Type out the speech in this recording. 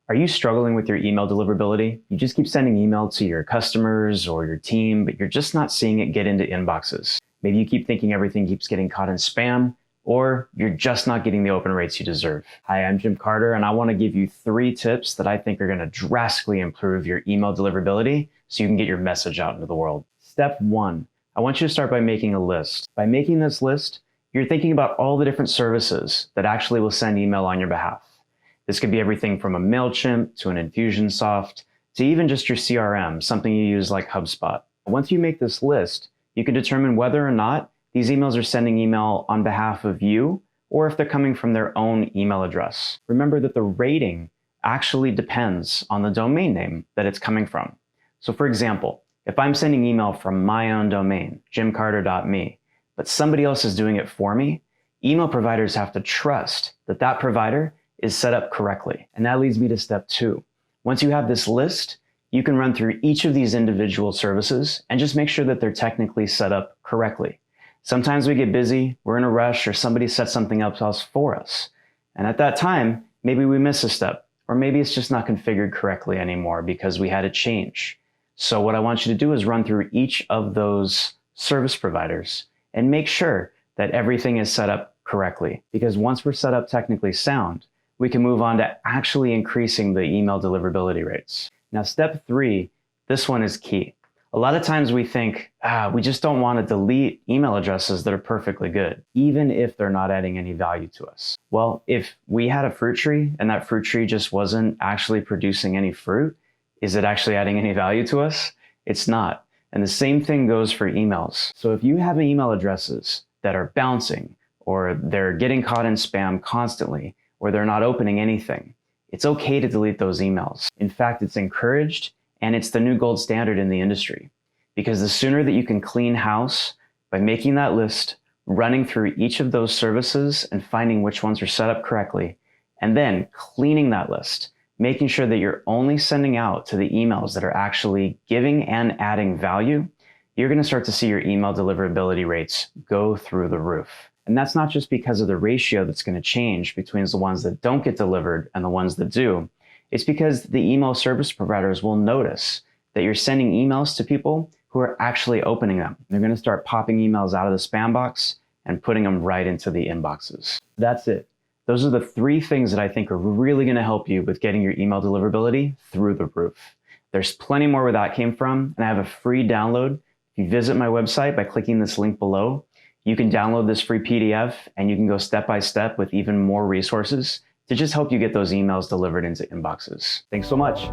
Are you struggling with your email deliverability? You just keep sending email to your customers or your team, but you're just not seeing it get into inboxes. Maybe you keep thinking everything keeps getting caught in spam, or you're just not getting the open rates you deserve. Hi, I'm Jim Carter, and I want to give you 3 tips that I think are going to drastically improve your email deliverability so you can get your message out into the world. Step 1, I want you to start by making a list. By making this list, you're thinking about all the different services that actually will send email on your behalf. This could be everything from a MailChimp to an Infusionsoft to even just your CRM, something you use like HubSpot. Once you make this list, you can determine whether or not these emails are sending email on behalf of you or if they're coming from their own email address. Remember that the rating actually depends on the domain name that it's coming from. So for example, if I'm sending email from my own domain, jimcarter.me, but somebody else is doing it for me, email providers have to trust that that provider is set up correctly. And that leads me to step 2. Once you have this list, you can run through each of these individual services and just make sure that they're technically set up correctly. Sometimes we get busy, we're in a rush, or somebody sets something up else for us. And at that time, maybe we miss a step, or maybe it's just not configured correctly anymore because we had a change. So what I want you to do is run through each of those service providers and make sure that everything is set up correctly. Because once we're set up technically sound, we can move on to actually increasing the email deliverability rates. Now, step 3, this one is key. A lot of times we think, we just don't want to delete email addresses that are perfectly good, even if they're not adding any value to us. Well, if we had a fruit tree and that fruit tree just wasn't actually producing any fruit, is it actually adding any value to us? It's not. And the same thing goes for emails. So if you have email addresses that are bouncing, or they're getting caught in spam constantly, or they're not opening anything, it's okay to delete those emails. In fact, it's encouraged, and it's the new gold standard in the industry. Because the sooner that you can clean house by making that list, running through each of those services and finding which ones are set up correctly, and then cleaning that list, making sure that you're only sending out to the emails that are actually giving and adding value, you're going to start to see your email deliverability rates go through the roof. And that's not just because of the ratio that's going to change between the ones that don't get delivered and the ones that do. It's because the email service providers will notice that you're sending emails to people who are actually opening them. They're going to start popping emails out of the spam box and putting them right into the inboxes. That's it. Those are the 3 things that I think are really going to help you with getting your email deliverability through the roof. There's plenty more where that came from, and I have a free download. If you visit my website by clicking this link below, you can download this free PDF and you can go step by step with even more resources to just help you get those emails delivered into inboxes. Thanks so much.